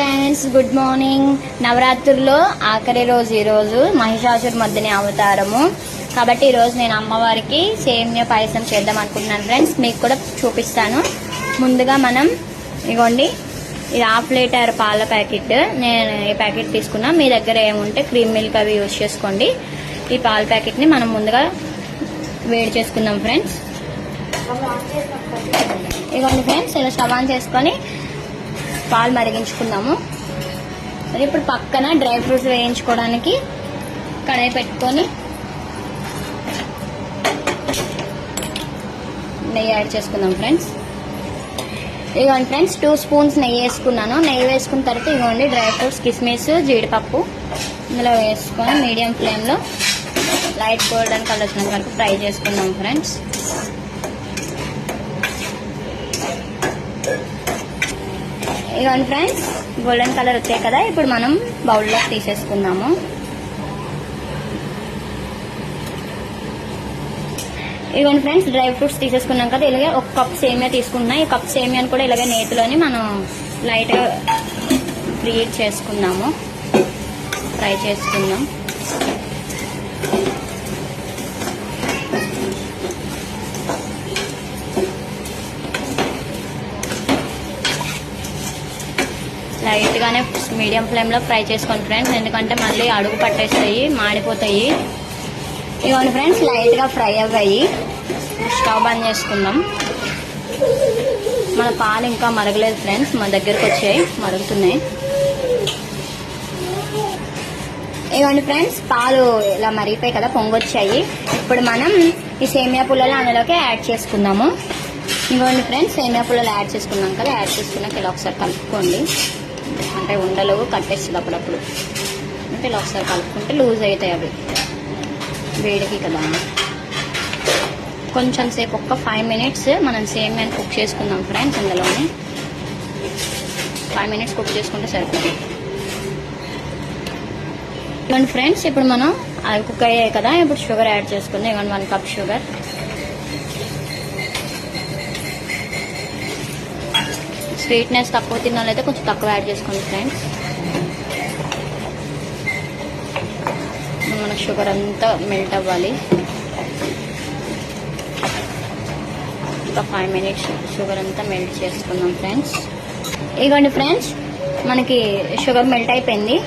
Friends, good morning. నవరాత్రుల్లో ఆఖరి రోజు ఈరోజు మహిషాసురమర్దిని అవతారము కాబట్టి ఈరోజు నేను అమ్మవారికి సేమియా పాయసం చేద్దాం అనుకుంటున్నాను ఫ్రెండ్స్. మీకు కూడా చూపిస్తాను. ముందుగా మనం ఇగోండి, ఇది హాఫ్ లీటర్ పాల ప్యాకెట్. నేను ఈ ప్యాకెట్ తీసుకున్నా. మీ దగ్గర ఏముంటే క్రీమ్ మిల్క్ అవి యూజ్ చేసుకోండి. ఈ పాల ప్యాకెట్ని మనం ముందుగా వేడి చేసుకుందాం ఫ్రెండ్స్. ఇగోండి ఫ్రెండ్స్, ఇలా స్టవ్ ఆన్ చేసుకొని పాలు మరిగించుకుందాము. మరి ఇప్పుడు పక్కన డ్రై ఫ్రూట్స్ వేయించుకోవడానికి కడాయి పెట్టుకొని నెయ్యి యాడ్ చేసుకుందాం ఫ్రెండ్స్. ఇదిగోండి ఫ్రెండ్స్, 2 స్పూన్స్ నెయ్యి వేసుకున్నాను. నెయ్యి వేసుకున్న తర్వాత ఇదిగోండి డ్రై ఫ్రూట్స్, కిస్మిస్, జీడిపప్పు ఇందులో వేసుకొని మీడియం ఫ్లేమ్లో లైట్ గోల్డెన్ కలర్ వచ్చినంత వరకు ఫ్రై చేసుకుందాం ఫ్రెండ్స్. ఇదిగోండి ఫ్రెండ్స్, గోల్డెన్ కలర్ వచ్చాయి కదా, ఇప్పుడు మనం బౌల్లో తీసేసుకుందాము. ఇదిగోండి ఫ్రెండ్స్, డ్రై ఫ్రూట్స్ తీసేసుకున్నాం కదా, ఇలాగే 1 కప్ సేమియా తీసుకుంటున్నా. ఈ కప్ సేమియాని కూడా ఇలాగే నేతిలోని మనం లైట్గా ప్రీహీట్ చేసుకుందాము, ఫ్రై చేసుకుందాం. లైట్గానే మీడియం ఫ్లేమ్లో ఫ్రై చేసుకోండి ఫ్రెండ్స్, ఎందుకంటే మళ్ళీ అడుగు పట్టేస్తాయి, మాడిపోతాయి. ఇవన్నీ ఫ్రెండ్స్ లైట్గా ఫ్రై అవ్వాయి. స్టవ్ బంద్ చేసుకుందాం. మన పాలు ఇంకా మరగలేదు ఫ్రెండ్స్, మన దగ్గరకు వచ్చాయి, మరుగుతున్నాయి. ఇవన్నీ ఫ్రెండ్స్ పాలు ఇలా మరిగిపోయి కదా, పొంగొచ్చాయి. ఇప్పుడు మనం ఈ సేమియా పుల్లలు అందులోకి యాడ్ చేసుకుందాము. ఇవన్నీ ఫ్రెండ్స్, సేమియా పుల్లలు యాడ్ చేసుకున్నాం కదా, యాడ్ చేసుకున్నాక ఇలా ఒకసారి కలుపుకోండి. అంటే ఉండలు కట్టేస్తుంది అప్పుడప్పుడు, అంటే ఇలా ఒకసారి కలుపుకుంటే లూజ్ అవుతాయి అవి వేడికి కదా. కొంచెం సేపు ఒక్క 5 మినిట్స్ మనం సేమియాని కుక్ చేసుకుందాం ఫ్రెండ్స్. అందులోనే 5 మినిట్స్ కుక్ చేసుకుంటే సరిపోతుంది. ఇవ్వండి ఫ్రెండ్స్, ఇప్పుడు మనం అవి కుక్ అయ్యాయి కదా, ఇప్పుడు షుగర్ యాడ్ చేసుకుందాం. ఇవ్వండి 1 కప్ షుగర్. స్వీట్నెస్ తక్కువ తినాలైతే కొంచెం తక్కువ యాడ్ చేసుకోండి ఫ్రెండ్స్. మనకు షుగర్ అంతా మెల్ట్ అవ్వాలి. ఒక 5 మినిట్స్ షుగర్ అంతా మెల్ట్ చేసుకుందాం ఫ్రెండ్స్. ఇదిగోండి ఫ్రెండ్స్, మనకి షుగర్ మెల్ట్ అయిపోయింది.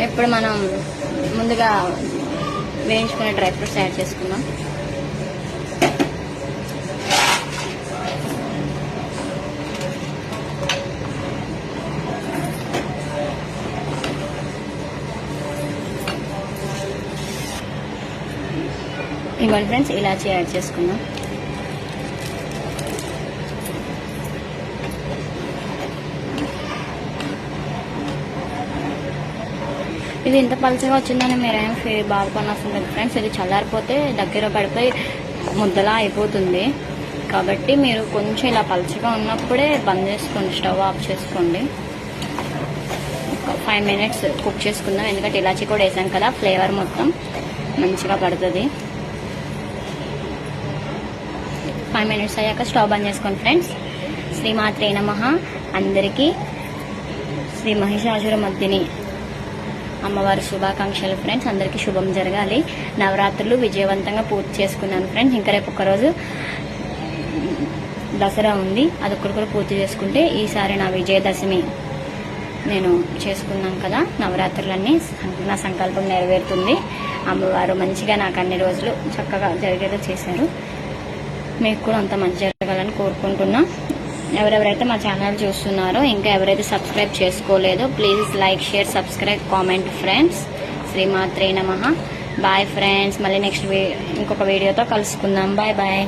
ఇప్పుడు మనం ముందుగా వేయించుకునే డ్రై ఫ్రూట్స్ యాడ్ చేసుకుందాం. ఇవ్వండి ఫ్రెండ్స్, ఇలాచీ యాడ్ చేసుకుందాం. ఇది ఇంత పలుచగా వచ్చిందని మీరేం బాధపడినవసరం లేదు ఫ్రెండ్స్. ఇది చల్లారిపోతే దగ్గర పడిపోయి ముద్దలా అయిపోతుంది. కాబట్టి మీరు కొంచెం ఇలా పలుచగా ఉన్నప్పుడే బంద్ చేసుకోండి, స్టవ్ ఆఫ్ చేసుకోండి. ఒక 5 మినిట్స్ కుక్ చేసుకుందాం, ఎందుకంటే ఇలాచీ కూడా వేసాం కదా, ఫ్లేవర్ మొత్తం మంచిగా పడుతుంది. 5 మినిట్స్ అయ్యాక స్టవ్ బంద్ చేసుకోండి ఫ్రెండ్స్. శ్రీమాత్రే నమః. అందరికీ శ్రీ మహిషాసురమర్దిని అమ్మవారి శుభాకాంక్షలు ఫ్రెండ్స్. అందరికీ శుభం జరగాలి. నవరాత్రులు విజయవంతంగా పూర్తి చేసుకున్నాను ఫ్రెండ్స్. ఇంకా రేపు ఒక్కరోజు దసరా ఉంది, అదొక్కటి కూడా పూర్తి చేసుకుంటే ఈసారి నా విజయదశమి నేను చేసుకున్నాను కదా. నవరాత్రులన్నీ నా సంకల్పం నెరవేరుతుంది. అమ్మవారు మంచిగా నాకు అన్ని రోజులు చక్కగా జరిగేలా చేశారు. మీకు కూడా అంత మంచి జరగాలని కోరుకుంటున్నా. ఎవరెవరైతే మా ఛానల్ చూస్తున్నారో, ఇంకా ఎవరైతే సబ్స్క్రైబ్ చేసుకోలేదో, please like, share, subscribe, comment friends. శ్రీమాత్రే నమః. Bye friends. మళ్ళీ నెక్స్ట్ ఇంకొక వీడియోతో కలుసుకుందాం. Bye bye.